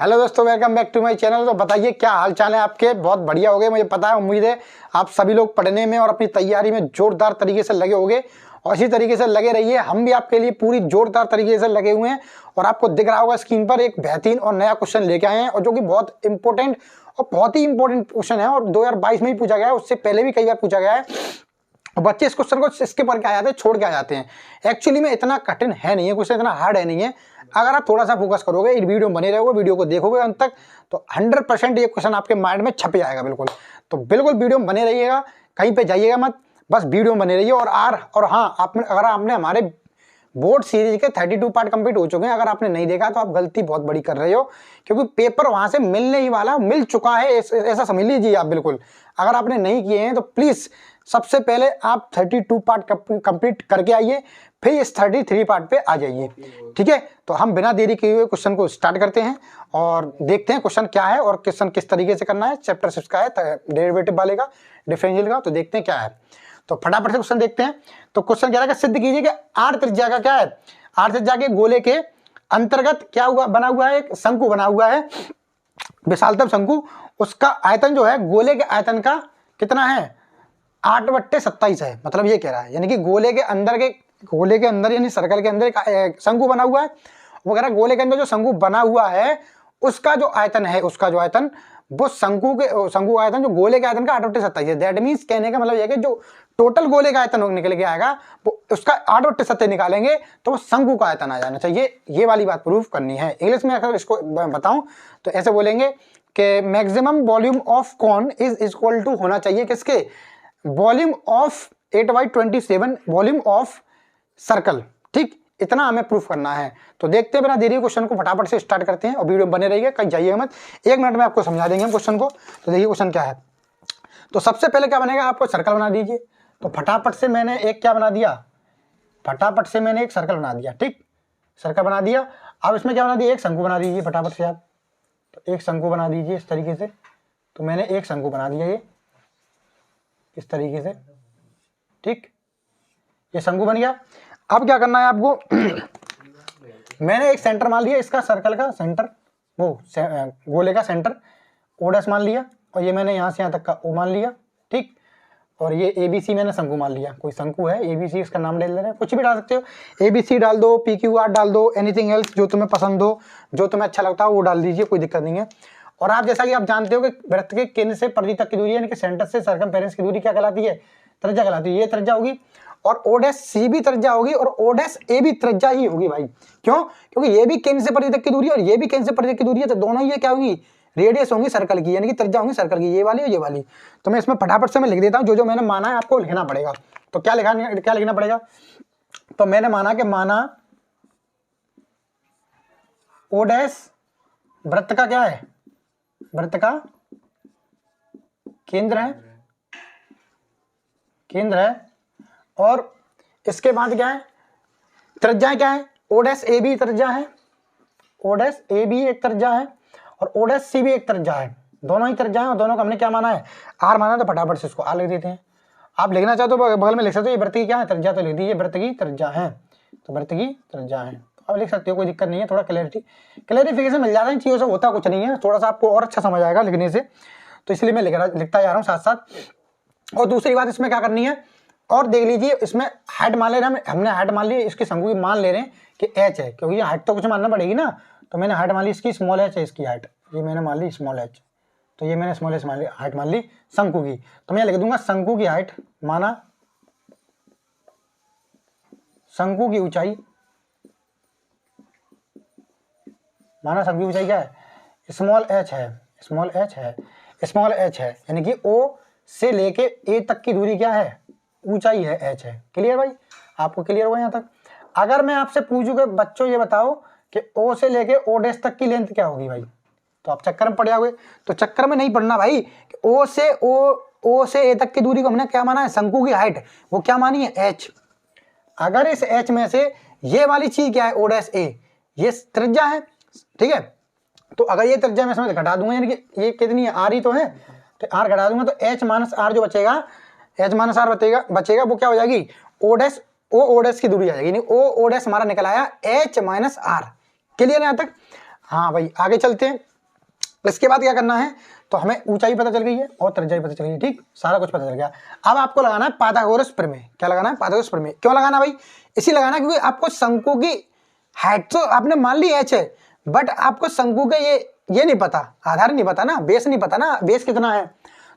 Hello दोस्तों, welcome back to my channel. तो बताइए क्या हाल चाल है आपके। बहुत बढ़िया हो गए, मुझे पता है, उम्मीद है आप सभी लोग पढ़ने में और अपनी तैयारी में जोरदार तरीके से लगे होंगे और इसी तरीके से लगे रहिए। हम भी आपके लिए पूरी जोरदार तरीके से लगे हुए हैं और आपको दिख रहा होगा स्क्रीन पर एक बेहतरीन और नया क्वेश्चन लेके आए हैं और जो कि बहुत इंपॉर्टेंट और बहुत ही इंपॉर्टेंट क्वेश्चन है और 2022 में ही पूछा गया है, उससे पहले भी कई बार पूछा गया है। बच्चे इस क्वेश्चन को इसके पढ़ के आ जाते हैं, छोड़ के आ जाते हैं। एक्चुअली में इतना कठिन है नहीं है क्वेश्चन, इतना हार्ड है नहीं है। अगर आप थोड़ा सा फोकस करोगे, इस वीडियो में बने रहोगे, वीडियो को देखोगे अंत तक, तो 100% ये क्वेश्चन आपके माइंड में छप जाएगा। बिल्कुल, तो बिल्कुल वीडियो में बने रहिएगा, कहीं पे जाइएगा मत, बस वीडियो में बने रहिए। और हाँ, अगर आपने हमारे बोर्ड सीरीज के 32 पार्ट कंप्लीट हो चुके हैं, अगर आपने नहीं देखा तो आप गलती बहुत बड़ी कर रहे हो, क्योंकि पेपर वहां से मिलने ही वाला, मिल चुका है, ऐसा समझ लीजिए आप। बिल्कुल, अगर आपने नहीं किए हैं तो प्लीज सबसे पहले आप 32 पार्ट कंप्लीट करके आइए, फिर इस 33 पार्ट पे आ जाइए। ठीक है, तो हम बिना देरी किए हुए क्वेश्चन को स्टार्ट करते हैं और देखते हैं क्वेश्चन क्या है और क्वेश्चन किस तरीके से करना है। चैप्टर 6 का है, डेरिवेटिव वाले का, डिफरेंशियल का। तो देखते हैं क्या है, तो फटाफट से क्वेश्चन देखते हैं। तो क्वेश्चन कह रहा है कि सिद्ध कीजिए कि आर त्रिज्या का क्या है, आर त्रिज्या के गोले के अंतर्गत क्या हुआ, बना हुआ है, एक शंकु बना हुआ है, विशालतम शंकु। उसका आयतन जो है गोले के आयतन का कितना है, 8/27 है। मतलब ये कह रहा है, यानी कि गोले के अंदर यानी सर्कल के अंदर एक शंकु बना हुआ है। वो कह रहा है गोले के अंदर जो शंकु बना हुआ है उसका जो आयतन है, वो शंकु आयतन जो गोले के आयतन का 8/27 है। दैट मीन्स कहने का मतलब यह कि जो टोटल गोले का आयतन निकल के आएगा वो उसका 8/27 निकालेंगे तो वो शंकु का आयतन आ जाना चाहिए। ये वाली बात प्रूफ करनी है। इंग्लिश में अगर इसको बताऊं तो ऐसे बोलेंगे कि maximum volume of cone is equal to होना चाहिए किसके, volume of 8/27 volume of circle. ठीक, इतना हमें प्रूफ करना है। तो देखते हैं बिना देरी क्वेश्चन को, फटाफट से स्टार्ट करते हैं और वीडियो बने रहिए, कहीं जाइए मत। 1 मिनट में आपको समझा देंगे हम क्वेश्चन को। तो देखिए क्वेश्चन क्या है। तो सबसे पहले क्या बनेगा, आपको सर्कल बना दीजिए। तो फटाफट से मैंने एक क्या बना दिया, फटाफट से मैंने एक सर्कल बना दिया। ठीक, सर्कल बना दिया। अब इसमें क्या बना दिया, एक शंकु बना दीजिए फटाफट से आप। तो एक शंकु बना दीजिए इस तरीके से। तो मैंने एक शंकु बना दिया ये इस तरीके से। ठीक, ये शंकु बन गया। अब क्या करना है आपको मैंने एक सेंटर मान लिया, इसका सर्कल का सेंटर, वो गोले का सेंटर O' मान लिया, और ये मैंने यहाँ से यहाँ तक का O मान लिया। ठीक, और ये ABC मैंने शंकु मान लिया। कोई शंकु है ABC, इसका नाम डाल दे रहे हैं, कुछ भी डाल सकते हो, ABC डाल दो, PQR डाल दो, एनीथिंग एल्स जो तुम्हें पसंद हो, जो तुम्हें अच्छा लगता हो वो डाल दीजिए, कोई दिक्कत नहीं है। और आप जैसा कि आप जानते हो कि वृत्त के केंद्र से परिधि तक की दूरी यानी कि सेंटर से सर्कमफेरेंस की दूरी क्या कहलाती है, त्रिज्या कहलाती है। ये त्रिज्या होगी और O' भी त्रिज्या होगी और O' भी त्रिज्या ही होगी भाई। क्यों, क्योंकि ये भी केंद्र से परिधि तक की दूरी और ये भी केंद्र से परिधि की दूरी है, तो दोनों ये क्या होगी, रेडियस होंगी सर्कल की, यानी कि त्रिज्या होंगी सर्कल की, ये वाली और ये वाली। तो मैं इसमें फटाफट से मैं लिख देता हूँ, जो जो मैंने माना है आपको लिखना पड़ेगा। तो क्या लिखना पड़ेगा, तो मैंने माना कि O' वृत्त का क्या है, वृत्त का केंद्र है। और इसके बाद क्या है, त्रिज्या क्या है, O' त्रिज्या है, O' एक त्रिज्या है और O' भी एक त्रिज्या है। दोनों ही त्रिज्या है और दोनों का हमने क्या माना है, R माना। तो फटाफट से इसको R लिख देते हैं। आप लिखना चाहते हो बगल में लिख सकते हो, ये वृत्त की क्या है, त्रिज्या। तो लिख दीजिए वृत्त की त्रिज्या है, तो वृत्त की त्रिज्या है। अब लिख सकते हो, कोई दिक्कत नहीं है। थोड़ा क्लैरिफिकेशन मिल जाता है इन चीज़ों से, होता कुछ नहीं है, थोड़ा सा आपको और अच्छा समझ आएगा लिखने से। तो इसलिए मैं लिखता जा रहा हूँ साथ साथ। और दूसरी बात इसमें क्या करनी है, और देख लीजिए, इसमें हाइट मान ले रहे हैं, हमने हाइट मान ली, इसकी शंकु की मान ले रहे हैं कि h है, क्योंकि ये हाइट तो कुछ मानना पड़ेगी ना। तो मैंने हाइट मान ली इसकी स्मॉल h है, इसकी हाइट ये मैंने मान ली स्मॉल h। तो ये मैंने स्मॉल h मान ली, हाइट मान ली शंकु की। तो मैं लिख दूंगा शंकु की हाइट माना, शंकु की ऊंचाई माना, शंकु की ऊंचाई क्या है, स्मॉल h है, यानी कि O से लेके A तक की दूरी क्या है, ऊंचाई है, h है। क्लियर भाई, आपको क्लियर हुआ यहाँ तक। अगर मैं आपसे पूछूं कि बच्चों ये बताओ कि O से लेके O' तक की लेंथ क्या होगी भाई, तो आप चक्कर में पड़ जाओगे। तो चक्कर में नहीं पड़ना भाई, O से A तक की दूरी को हमने क्या माना है, शंकु की हाइट, वो क्या मानी है, h। अगर इस h में से ये वाली चीज क्या है, O' ये त्रिज्या है। ठीक है, तो अगर ये त्रिज्या मैं इसमें घटा दूंगा, यानी कि ये कितनी है, R ही तो है, तो R घटा दूंगा तो h माइनस R जो बचेगा, बचेगा वो क्या हो जाएगी, O' की दूरी आ जाएगी। O' हमारा निकल आया h माइनस R। क्लियर है यहाँ तक। हाँ भाई, आगे चलते हैं। इसके बाद क्या करना है, तो हमें ऊंचाई पता चल गई है और त्रिज्या पता चल गई है, ठीक, सारा कुछ पता चल गया। अब आपको लगाना है पाइथागोरस प्रमेय। क्या लगाना है? पाइथागोरस प्रमेय। क्यों लगाना भाई? इसी लगाना क्योंकि आपको शंकु की हाइट तो आपने मान ली h है, बट आपको शंकु के ये नहीं पता, आधार नहीं पता ना, बेस नहीं पता ना, बेस कितना है।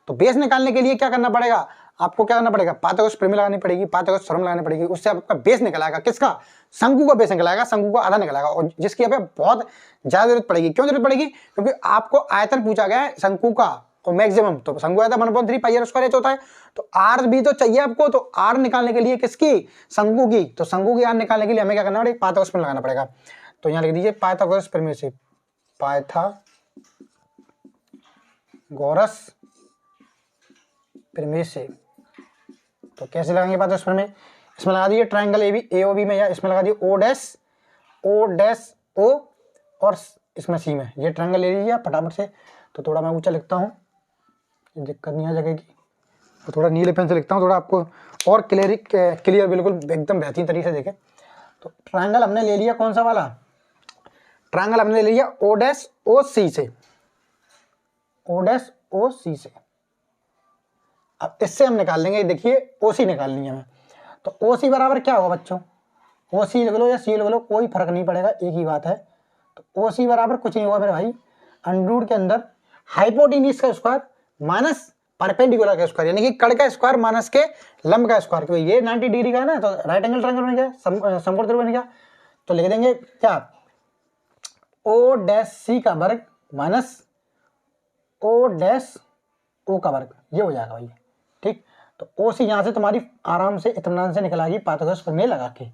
तो बेस निकालने के लिए क्या करना पड़ेगा आपको? क्या करना पड़ेगा? पाइथागोरस प्रमेय लगानी पड़ेगी, पाइथागोरस थ्योरम लगानी पड़ेगी। उससे आपका बेस निकल आएगा। किसका? शंकु का बेस निकल आएगा, शंकु का आधा निकल आएगा, और जिसकी यहाँ पे बहुत ज्यादा जरूरत पड़ेगी। क्यों जरूरत पड़ेगी? क्योंकि आपको आयतन पूछा गया है शंकु का, और मैक्सिमम तो शंकु आयतन 1/3 पाई आर स्क्वायर h होता है। तो आर भी तो चाहिए आपको, तो आर निकालने के लिए किसकी? शंकु की। तो शंकु की आर निकालने के लिए हमें क्या करना पड़ेगा? पाइथागोरस प्रमेय लगाना पड़ेगा। तो यहाँ लिख दीजिए पाइथागोरस प्रमेय से, पाइथागोरस प्रमेय से। तो कैसे लगाएंगे पाइथागोरस प्रमेय? इसमें लगा दीजिए ट्रायंगल AOB में, या इसमें लगा दिए O' और इसमें C में। ये ट्रायंगल ले लीजिए आप फटाफट से। तो थोड़ा मैं ऊंचा लिखता हूँ, दिक्कत नहीं आ जाएगी, तो थोड़ा नीले पेन से लिखता हूँ, थोड़ा आपको और क्लियर बिल्कुल एकदम बेहतरीन तरीके से देखें। तो ट्रायंगल हमने ले लिया, कौन सा वाला ट्रायंगल? हमने ले लिया O'OC से, O'OC से। अब इससे हम निकाल लेंगे, देखिए OC निकालनी है हमें। तो OC बराबर क्या होगा बच्चों? OC लिख लो या C लिख लो, कोई फर्क नहीं पड़ेगा, एक ही बात है। तो OC बराबर कुछ नहीं होगा मेरे भाई, अंडर के अंदर हाइपोटेन्यूज का स्क्वायर माइनस परपेंडिकुलर का स्क्वायर, यानी कि कड़ का स्क्वायर माइनस के लंब का स्क्वायर। क्योंकि ये 90 डिग्री का है ना, तो राइट एंगल ट्रायंगल बन गया, समकोण त्रिभुज बन गया। तो लिख देंगे क्या? O' का वर्ग माइनस O' का वर्ग, ये हो जाएगा भाई, ठीक। तो OC यहाँ से तुम्हारी आराम से इत्मीनान से निकल आएगी पाइथागोरस प्रमेय लगा के।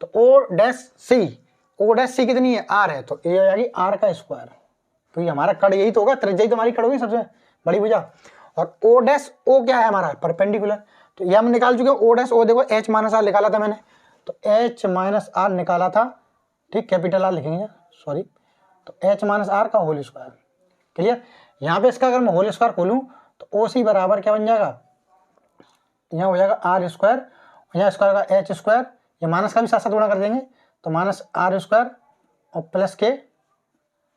तो O' कितनी है? R है, तो ये हो जाएगी R का स्क्वायर, क्योंकि हमारा कड़ यही तो होगा, त्रिज्या तुम्हारी कड़ होगी सबसे बड़ी भुजा। और O' क्या है हमारा? परपेंडिकुलर। तो ये हम निकाल चुके हैं O' देखो H माइनस R निकाला था मैंने, तो H माइनस R निकाला था, ठीक, कैपिटल R लिखेंगे, सॉरी। तो H माइनस R का होल स्क्वायर, क्लियर। यहाँ पे इसका अगर मैं होल स्क्वायर खोलूँ तो OC बराबर क्या बन जाएगा? यहाँ हो जाएगा R स्क्वायर, यहाँ स्क्वायर का H स्क्वायर, ये माइनस का भी साथ साथ गुणा कर देंगे, तो माइनस R स्क्वायर और प्लस के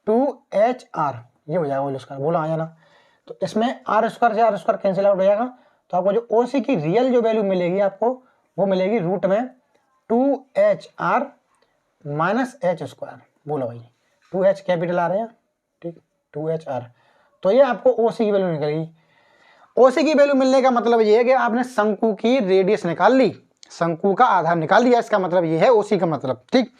2HR, ये हो जाएगा होल स्क्वायर। बोला आ जाना। तो इसमें R स्क्वायर से R स्क्वायर कैंसिल आउट हो जाएगा। तो आपको जो OC की रियल जो वैल्यू मिलेगी आपको, वो मिलेगी रूट में 2HR माइनस H स्क्वायर। बोलो भाई, 2H कैपिटल आ रहे हैं, ठीक, 2HR। तो ये आपको OC की वैल्यू निकलेगी। OC की वैल्यू मिलने का मतलब ये है कि आपने शंकु की रेडियस निकाल ली, शंकु का आधार निकाल लिया, इसका मतलब ये है OC का मतलब, ठीक।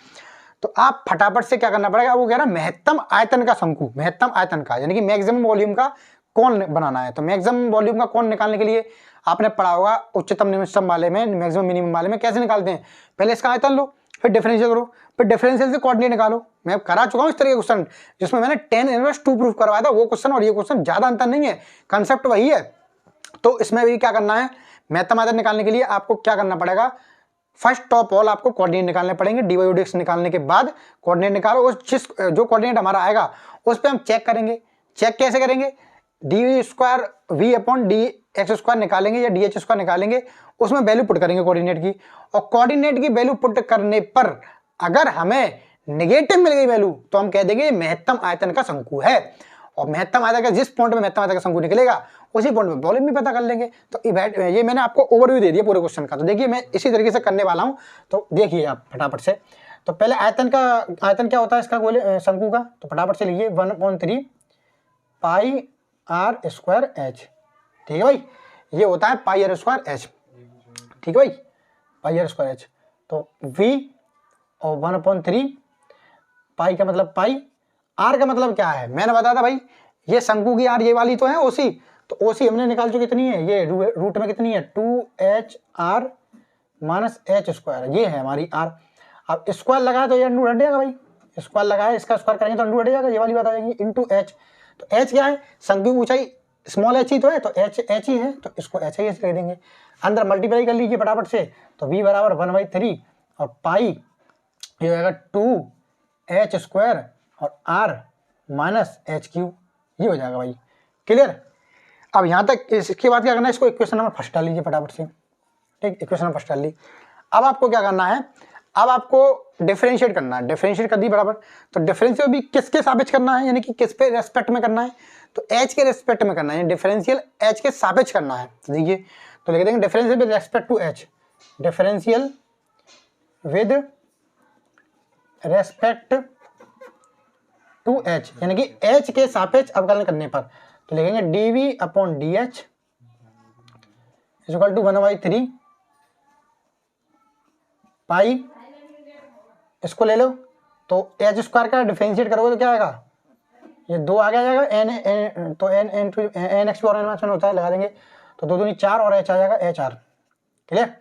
तो आप फटाफट से क्या करना पड़ेगा? वो कह रहा है महत्तम आयतन का शंकु, महत्तम आयतन का, यानी कि मैक्सिमम वॉल्यूम का कोण बनाना है। तो मैक्सिमम वॉल्यूम का कोण निकालने के लिए आपने पढ़ा होगा उच्चतम निम्नतम वाले में, मैक्सिमम मिनिमम वाले में कैसे निकालते हैं? पहले इसका आयतन लो, फिर डिफरेंशियल करो, फिर डिफरेंशियल से कोऑर्डिनेट निकालो। मैं करा चुका हूं इस तरह के क्वेश्चन, जिसमें मैंने tan इनवर्स 2 प्रूफ करवाया था। वो क्वेश्चन और ये क्वेश्चन ज्यादा अंतर नहीं है, कंसेप्ट वही है। तो इसमें भी क्या करना है? महत्तम आयतन निकालने के लिए आपको क्या करना पड़ेगा? फर्स्ट ऑफ ऑल आपको कोऑर्डिनेट निकालने पड़ेंगे। डी वाई डिक्स निकालने के बाद कोऑर्डिनेट निकालो, उस जो कोऑर्डिनेट हमारा आएगा उस पर हम चेक करेंगे। चेक कैसे करेंगे? D square v upon d x square निकालेंगे या डी एच स्क्वायर निकालेंगे, उसमें वैल्यू पुट करेंगे कोऑर्डिनेट की। और कोऑर्डिनेट की वैल्यू पुट करने पर अगर हमें नेगेटिव मिल गई वैल्यू, तो हम कह देंगे महत्तम आयतन का शंकु है। और महत्तम आयतन का जिस पॉइंट में महत्तम आयतन का शंकु निकलेगा, उसी पॉइंट में वॉल्यूम भी पता कर लेंगे। तो ये मैंने आपको ओवरव्यू दे दिया पूरे क्वेश्चन का। तो देखिए मैं इसी तरीके से करने वाला हूं, तो देखिए आप फटाफट से। तो पहले आयतन क्या होता है इसका, शंकु का, तो फटाफट से लिखिए 1/3 पाई आर स्क्वायर एच, ठीक है भाई। ये होता है पाई आर स्क्वायर एच, ठीक है भाई, पाई आर स्क्वायर एच। तो v और 1/3 पाई का मतलब पाई, आर का मतलब क्या है मैंने बताया था भाई, ये शंकु की आर ये वाली तो है ओसी। तो ओसी हमने निकाल चुकी कितनी है, ये रूट में कितनी है 2HR माइनस एच स्क्वायर, ये है हमारी आर। अब स्क्वायर लगाया तो ये अंडू हट जाएगा भाई, स्क्वायर लगाया इसका स्क्वायर करेंगे तो अंडू हट जाएगा, ये वाली बात आ जाएगी इंटू एच। तो एच क्या है? शंकु की ऊंचाई स्मॉल एच ही तो है, तो एच ही है, तो इसको एच ही लिख देंगे। अंदर मल्टीप्लाई कर लीजिए फटाफट से। तो v बराबर 1/3 और पाई ये होगा 2H स्क्वायर और R माइनस HQ, ये हो जाएगा भाई, क्लियर। अब यहाँ तक इसके बाद क्या करना है, इसको इक्वेशन नंबर डाल लीजिए फटाफट से, ठीक, इक्वेशन नंबर डाल ली। अब आपको क्या करना है, अब आपको डिफरेंशिएट करना है, डिफरेंशिएट कर दी बराबर। तो डिफरेंशियल भी किसके सापेक्ष करना है, यानी कि किस पे रेस्पेक्ट में करना है, तो एच के रेस्पेक्ट में करना है, डिफरेंशियल एच के सापेक्ष करना है। तो देखिए, तो लिख देंगे differential with respect to h, differential with respect to h, यानी कि एच के सापेक्ष अवकलन करने पर। तो लिखेंगे dv upon d h equal to 1/3 pi, इसको ले लो तो एच स्क्वायर का डिफरेंशिएट करोगे तो क्या आएगा, ये 2 आ जाएगा, एन तो एन एक्स और एन होता है, लगा देंगे तो 2 दूनी 4 और एच आ जाएगा एच आर। क्लियर।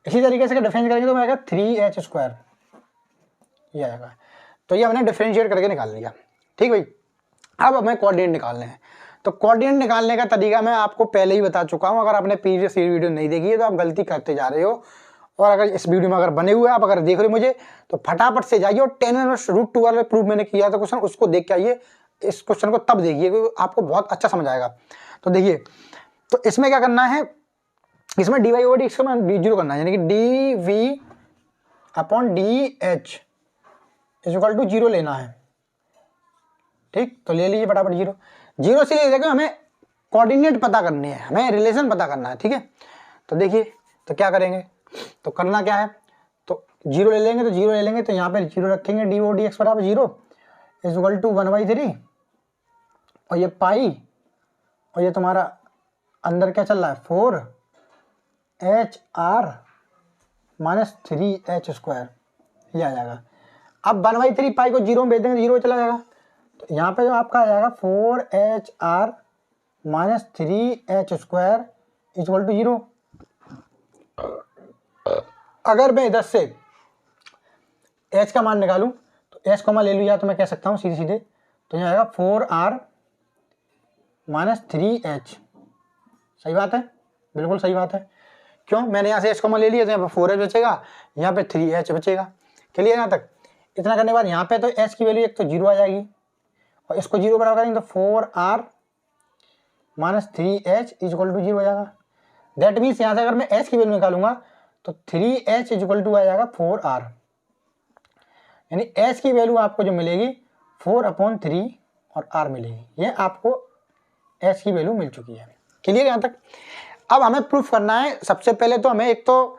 इसी तरीके से डिफरेंस करेंगे तो आएगा 3h स्क्वायर, ये आएगा। तो ये हमने डिफरेंशिएट करके निकाल लिया। ठीक भाई, अब हमें कोऑर्डिनेट निकालने हैं। तो कोऑर्डिनेट निकालने का तरीका मैं आपको पहले ही बता चुका हूँ, अगर आपने प्रीवियस वीडियो नहीं देखी है तो आप गलती करते जा रहे हो। और अगर इस वीडियो में अगर बने हुए आप अगर देख रहे हो मुझे, तो फटाफट से जाइए और 10√2 वाले प्रूफ मैंने किया था क्वेश्चन, उसको देख के आइए, इस क्वेश्चन को तब देखिए क्योंकि आपको बहुत अच्छा समझ आएगा। तो देखिए, तो इसमें क्या करना है, इसमें dy/dt इसको d0 करना है, यानी कि dv upon dh equal to 0 लेना है। ठीक, तो ले लीजिए फटाफट 0 0 से ले देखो, हमें कोऑर्डिनेट पता करने हैं, हमें रिलेशन पता करना है। ठीक है, तो देखिए, तो क्या करेंगे, तो करना क्या है, तो 0 ले लेंगे, तो 0 ले लेंगे तो यहाँ पे 0 रखेंगे, dx बराबर 0 इक्वल टू 1/3 और ये पाई, और ये तुम्हारा अंदर क्या चल रहा है 4HR माइनस 3h स्क्वायर, ये आ जाएगा। अब 1/3 पाई को 0 में भेज देंगे, 0 चला जाएगा, तो यहाँ पे जो आपका आ जाएगा 4HR minus 3h square equal to 0। अगर मैं इधर से h का मान निकालूं तो h को मैं ले लूँ, या तो मैं कह सकता हूँ सीधे सीधे, तो यहाँ आएगा 4R माइनस 3h। सही बात है, बिल्कुल सही बात है। क्यों, मैंने यहाँ से h को मैं ले लिया तो यहाँ पे 4h बचेगा, यहाँ पे 3h बचेगा। क्लियर यहाँ तक। इतना करने के बाद यहाँ पे तो h की वैल्यू एक तो 0 आ जाएगी, और इसको 0 बराबर करेंगे तो 4R minus 3h equal to 0 हो जाएगा। दैट मीन्स यहाँ से अगर मैं h की वैल्यू निकालूंगा तो 3h इक्वल टू आ जाएगा 4R, यानी h की वैल्यू आपको जो मिलेगी 4/3 और r मिलेगी। ये आपको h की वैल्यू मिल चुकी है। क्लियर यहाँ तक। अब हमें प्रूफ करना है, सबसे पहले तो हमें एक तो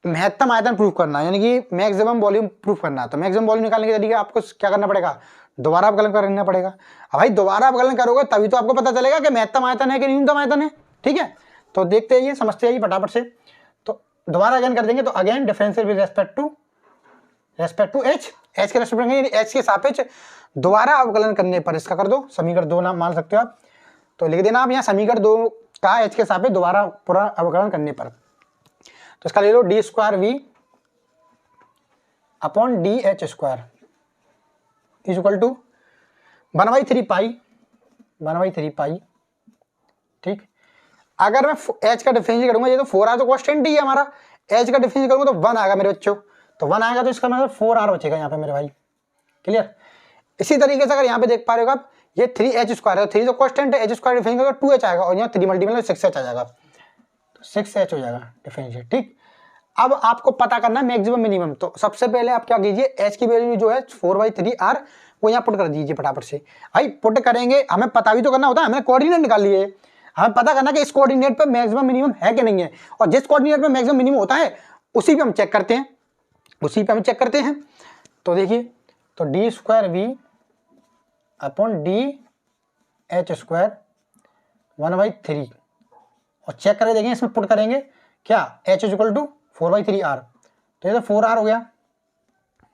महत्तम आयतन प्रूफ करना है, यानी कि मैक्सिमम वॉल्यूम प्रूफ करना है। तो मैक्सिमम वॉल्यूम निकालने के तरीके आपको क्या करना पड़ेगा, दोबारा अवकलन करना पड़ेगा। अब भाई दोबारा अवकलन करोगे तभी तो आपको पता चलेगा कि महत्तम आयतन है कि न्यूनतम आयतन है। ठीक है, तो देखते आइए, समझते आइए फटाफट से। तो दोबारा अगेन कर देंगे, तो again differential with respect to h के रेस्पेक्ट में एच के सापेक्ष दोबारा अवकलन करने पर इसका कर दो, समीकरण 2 नाम मान सकते हो आप। तो लिख देना आप यहाँ समीकरण 2 का एच के सापेक्ष दोबारा पूरा अवकलन करने पर। तो इसका ले लो d² upon dh square equal to 1/3 pi. ठीक, अगर मैं h का डिफरेंशिएट करूंगा, ये तो 4R तो कांस्टेंट ही है हमारा, h का डिफरेंशिएट करूंगा तो 1 आएगा मेरे बच्चों, तो 1 आएगा तो इसका मतलब 4R बचेगा यहाँ पे मेरे भाई। क्लियर। इसी तरीके से अगर यहाँ पे देख पा रहे हो आप, ये 3h स्क्वायर है, 3 तो कांस्टेंट है, h स्क्वायर डिफरेंशिएट करोगे 2h आएगा, और यहाँ 3 मल्टीपल 6h आ जाएगा, तो 6h हो जाएगा डिफरेंशिएट। ठीक, अब आपको पता करना है मैक्सिमम मिनिमम। तो सबसे पहले आप क्या कीजिए, h की वैल्यू जो है 4/3R वो यहाँ पुट कर दीजिए फटाफट से। भाई पुट करेंगे, हमें पता भी तो करना होता है, हमें कोऑर्डिनेट निकाल लिए, हमें पता करना कि इस कोऑर्डिनेट पे मैक्सिमम मिनिमम है कि नहीं है, और जिस कोऑर्डिनेट पे मैक्सिमम मिनिमम होता है उसी पे हम चेक करते हैं, तो देखिए, तो d² अपॉन dh स्क्वायर 1/3 और चेक करके देखेंगे, इसमें पुट करेंगे क्या h इक्वल टू 4/3R, तो ये तो 4R हो गया,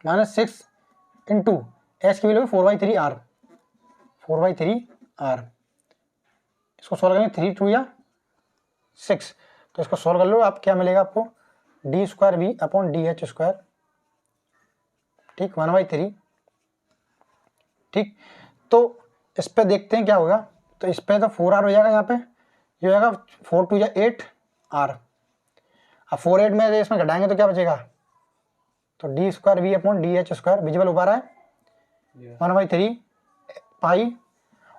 माइनस 6 इंटू h की वैल्यू 4/3R, इसको सॉल्व करेंगे 3 2 या 6, तो इसको सॉल्व कर लो आप, क्या मिलेगा आपको d² अपॉन dh स्क्वायर। ठीक, 1/3। ठीक, तो इस पे देखते हैं क्या होगा, तो इस पे तो 4R हो जाएगा, यहाँ पे ये हो जाएगा 4 2 या 8R। अब 4 8 में इसमें घटाएंगे तो क्या बचेगा, तो d² upon dh square visible हो पा रहा है 1/3 पाई,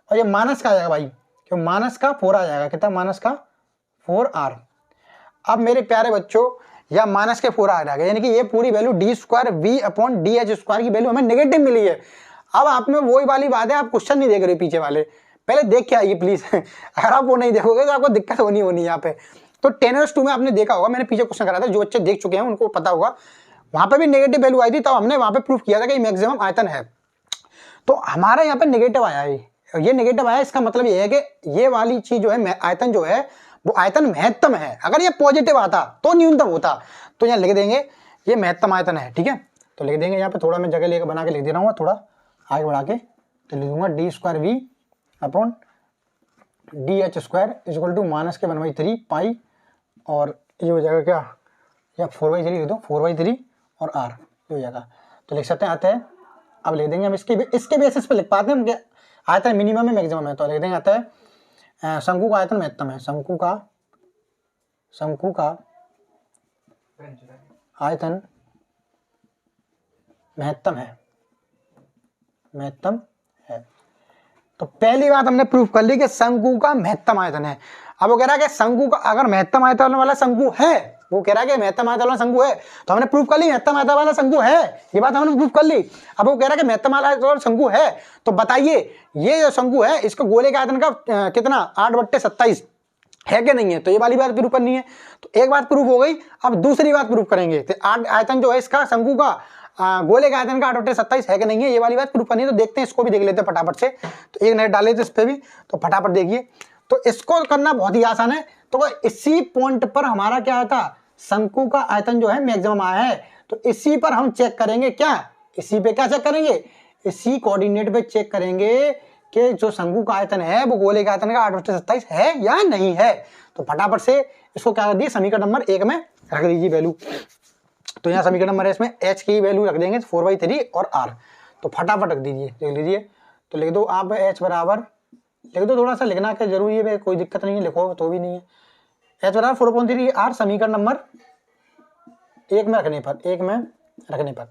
और ये माइनस का आ जाएगा भाई, क्यों माइनस का 4 आ जाएगा, कितना माइनस का 4R। अब मेरे प्यारे बच्चों या माइनस के 4 आ जाएगा, यानी कि ये पूरी value d square v upon d h square की वैल्यू हमें नेगेटिव मिली है। अब आप में वही वाली बात है, आप क्वेश्चन नहीं देख रहे पीछे वाले, पहले देख के आइए प्लीज। अगर आप वो नहीं देखोगे तो आपको दिक्कत होनी यहाँ पे। तो 10^2 में आपने देखा होगा, मैंने पीछे क्वेश्चन करा था, जो बच्चे देख चुके हैं उनको पता होगा, वहां पे भी नेगेटिव वैल्यू आई थी, तब हमने वहां पे प्रूफ किया था कि मैक्सिमम आयतन है। तो हमारा यहाँ पे नेगेटिव आया है, ये नेगेटिव आया, इसका मतलब ये है कि ये वाली चीज जो है आयतन जो है वो आयतन महत्तम है। अगर ये पॉजिटिव आता तो न्यूनतम होता। तो यहाँ लिख देंगे ये महत्तम आयतन है, ठीक है। तो लिख देंगे यहाँ पे, थोड़ा मैं जगह लेकर बना के लिख दे रहा हूँ, थोड़ा आगे बढ़ा के, तो लिख दूंगा d square v upon d h square equal to minus के 1/3 पाई, और ये हो जाएगा क्या, या 4/3 लिख दो, 4/3 और आर, ये हो जाएगा। तो लिख सकते हैं आता है। अब लिख देंगे हम इसके बेसिस पे लिख पाते हैं हम, आयतन मिनिमम है मैक्सिमम है, तो लिख देंगे आता है शंकु का आयतन महत्तम है, शंकु का आयतन महत्तम है। तो पहली बात हमने प्रूफ कर ली कि शंकु का महत्तम आयतन है। अब वो कह रहा है कि शंकु का अगर महत्तम आयतन वाला शंकु है, वो कह रहा है कि महत्तम आयतन वाला शंकु है, तो हमने प्रूफ कर ली महत्तम आयतन वाला शंकु है, ये बात हमने प्रूफ कर ली। अब वो कह रहा है कि महत्तम आयतन वाला शंकु है, तो बताइए ये जो शंकु है इसका गोले का आयतन का कितना 8/27 है कि नहीं है, तो ये वाली बात प्रूफ करनी है। तो एक बात प्रूफ हो गई, अब दूसरी बात प्रूफ करेंगे। तो आयतन जो है इसका शंकु का गोले का आयतन का 8/27 है कि नहीं है, ये वाली बात प्रूफ करनी है। तो देखते हैं, इसको भी देख लेते हैं फटाफट से। तो एक नजर डाले थे इस पे भी, तो फटाफट देखिए। तो इसको करना बहुत ही आसान है। तो इसी पॉइंट पर हमारा क्या आया था, शंकु का आयतन जो है मैक्सिमम आया है, तो इसी पर हम चेक करेंगे क्या, इसी पे क्या चेक करेंगे, इसी कोऑर्डिनेट पे चेक करेंगे कि जो शंकु का आयतन है वो गोले का आयतन का 8/27 है या नहीं है। तो फटाफट से इसको क्या कर दिए, समीकरण नंबर 1 में रख दीजिए वैल्यू। तो यहाँ समीकरण नंबर है, इसमें h की वैल्यू रख देंगे 4/3 और r। तो फटाफट रख दीजिए, लिख लीजिए। तो लिख दो आप h बराबर, लिख दो, थोड़ा सा लिखना क्या जरूरी है, कोई दिक्कत नहीं है, लिखो तो भी नहीं है। h बराबर 4/3 r समीकरण नंबर 1 में रखने पर,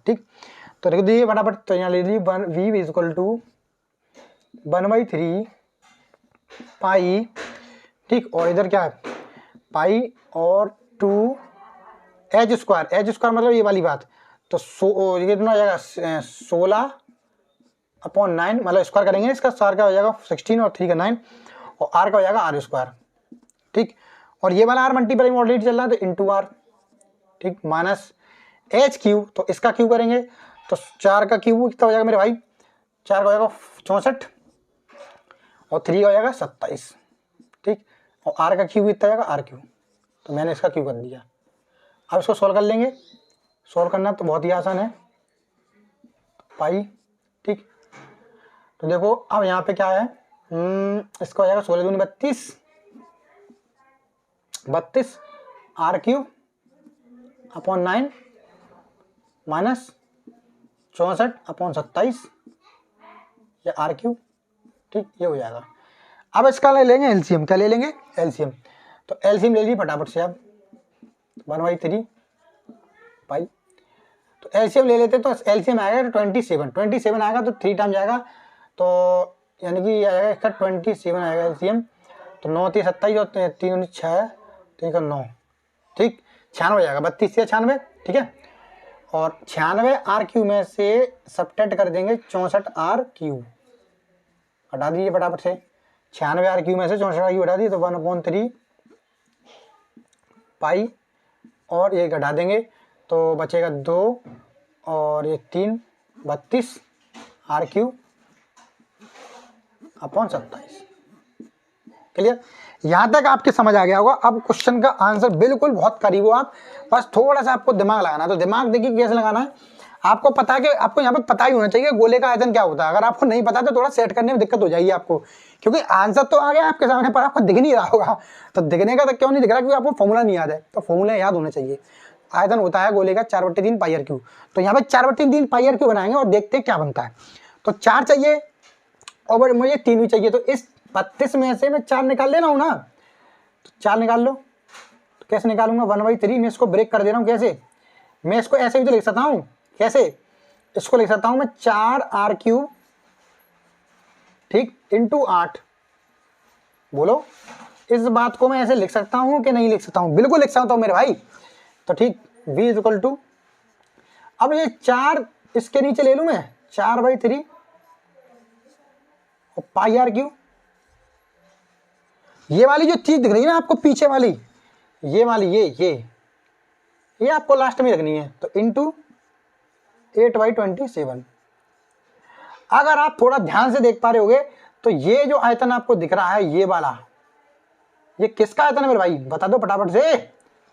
ठीक। तो लिख दीजिए फटाफट। तो यहाँ ले लीजिए v इक्वल टू 1/3 पाई, ठीक, और इधर क्या है पाई और 2 एच स्क्वायर मतलब ये वाली बात। तो ये कितना हो जाएगा 16/9, मतलब स्क्वायर करेंगे इसका, स्क्वायर का हो जाएगा 16 और 3 का 9, और आर का हो जाएगा r स्क्वायर, ठीक। और ये वाला r मल्टीप्लाई ऑलरेडी चल रहा है, तो इंटू आर, ठीक, माइनस एच क्यू, तो इसका क्यू करेंगे, तो 4 का क्यू कितना हो जाएगा मेरे भाई, 4 का हो जाएगा 64 और 3 का हो जाएगा 27, ठीक, और आर का क्यू कितना जाएगा आर क्यू। तो मैंने इसका क्यू कर दिया। अब इसको सॉल्व कर लेंगे, सॉल्व करना तो बहुत ही आसान है, पाई, ठीक। तो देखो अब यहाँ पे क्या है, इसका हो जाएगा 16 दूनी 32 आर क्यू अपॉन 9 माइनस 64/27 या आर क्यू, ठीक, ये हो जाएगा। अब इसका ले लेंगे एलसीएम, क्या ले लेंगे एलसीएम। तो एलसीएम ले लीजिए फटाफट से आप, 1/3 पाई। तो एलसीएम ले लेते, तो एलसीएम आएगा 27 आएगा, तो 3 टाइम जाएगा, तो यानी कि आएगा इसका 27 आएगा एलसीएम। तो 9 3 27 और 3 6 3 का 9, ठीक, 96 आएगा, 32 से 96, ठीक है। और 96 आर क्यू में से सबट्रैक्ट कर देंगे 64 आर क्यू, हटा दीजिए फटाफट से। 96 आर क्यू में से 64 आर क्यू हटा दिए, तो 1/3 पाई, और ये घटा देंगे तो बचेगा 2 और ये 3, 32 आर क्यू अपॉन 27। क्लियर, यहाँ तक आपके समझ आ गया होगा। अब क्वेश्चन का आंसर बिल्कुल बहुत करीब हो आप, बस थोड़ा सा आपको दिमाग लगाना है। तो दिमाग देखिए कैसे लगाना है, आपको पता है कि आपको यहाँ पे पता ही होना चाहिए गोले का आयतन क्या होता है। अगर आपको नहीं पता तो थोड़ा सेट करने में दिक्कत हो जाएगी आपको, क्योंकि आंसर तो आ गया आपके सामने पर आपको दिख नहीं रहा होगा। तो दिखने का तो क्यों नहीं दिख रहा, क्योंकि आपको फॉर्मूला नहीं याद है। तो फॉर्मूला याद होना चाहिए। आयतन होता है गोले का 4/3 पाई आर क्यू। तो यहाँ पे 4/3 पाई आर क्यू बनाएंगे और देखते हैं क्या बनता है। तो 4 चाहिए और मुझे 3 भी चाहिए, तो इस 32 में से मैं 4 निकाल ले रहा हूँ ना, तो 4 निकाल लो। तो कैसे निकालूंगा, 1/3 में इसको ब्रेक कर दे रहा हूँ। कैसे, मैं इसको ऐसे भी तो लिख सकता हूँ, कैसे, इसको लिख सकता हूँ मैं 4 आर क्यू, ठीक, इंटू 8। बोलो इस बात को मैं ऐसे लिख सकता हूँ कि नहीं लिख सकता हूँ, बिल्कुल लिख सकता हूँ मेरे भाई। तो ठीक, v इक्वल टू, अब ये 4 इसके नीचे ले लूं मैं, 4/3 और पाई आर क्यू। ये वाली जो चीज दिख रही है ना आपको पीछे वाली, ये वाली ये आपको लास्ट में रखनी है, तो इंटू 8/27। अगर आप थोड़ा ध्यान से देख पा रहे होगे तो ये जो आयतन आपको दिख रहा है ये वाला, ये किसका आयतन है मेरे भाई, बता दो फटाफट से।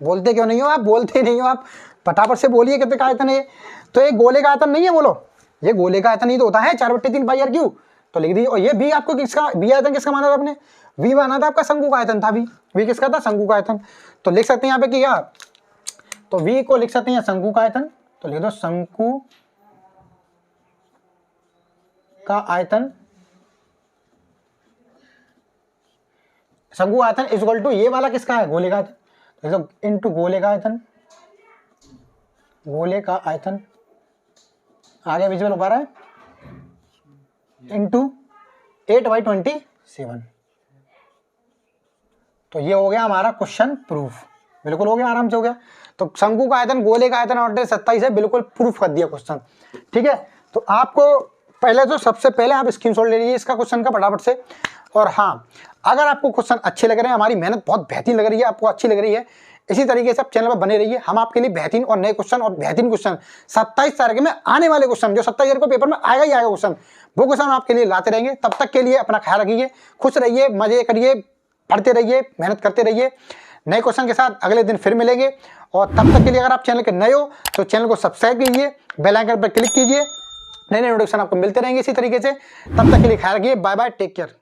बोलते क्यों नहीं हो आप, बोलते नहीं हो आप, फटाफट से बोलिए कितने का आयतन है। तो ये गोले का आयतन नहीं है, बोलो। ये गोले का आयतन ही तो होता है 4/3 पाई आर क्यू, तो लिख दीजिए। और ये बी आपको किसका, बी आयतन किसका माना था आपने, वी माना था आपका, शंकु का आयतन था वी किसका था, शंकु का आयतन। तो लिख सकते हैं यहाँ पे कि क्या, तो वी को लिख सकते हैं शंकु का आयतन, तो लिख दो शंकु का आयतन, शंकु आयतन इज इक्वल टू ये वाला किसका है, गोले का आयतन, तो इनटू गोले का आयतन, गोले का आयतन आगे विजुअल हो पा रहा है, इनटू 8/27। तो ये हो गया हमारा क्वेश्चन प्रूफ, बिल्कुल हो गया, आराम से हो गया। तो शंकु का आयतन, गोले का आयतन और 27 है, बिल्कुल प्रूफ कर दिया क्वेश्चन। ठीक है, तो आपको पहले तो सबसे पहले आप स्क्रीनशॉट ले लीजिए इसका क्वेश्चन का फटाफट से। और हाँ, अगर आपको क्वेश्चन अच्छे लग रहे हैं, हमारी मेहनत बहुत बेहतरीन लग रही है, आपको अच्छी लग रही है, इसी तरीके से आप चैनल पर बने रहिए। हम आपके लिए बेहतरीन और नए क्वेश्चन और बेहतरीन क्वेश्चन 27 तारीख में आने वाले क्वेश्चन, जो 27 तारीख को पेपर में आएगा ही आएगा क्वेश्चन, वो क्वेश्चन आपके लिए लाते रहेंगे। तब तक के लिए अपना ख्याल रखिए, खुश रहिए, मजे करिए, पढ़ते रहिए, मेहनत करते रहिए। नए क्वेश्चन के साथ अगले दिन फिर मिलेंगे। और तब तक के लिए अगर आप चैनल के नए हो तो चैनल को सब्सक्राइब कीजिए, बेल आइकन पर क्लिक कीजिए, नए नए नोटिफिकेशन आपको मिलते रहेंगे इसी तरीके से। तब तक के लिए ख्याल रखिए, बाय बाय, टेक केयर।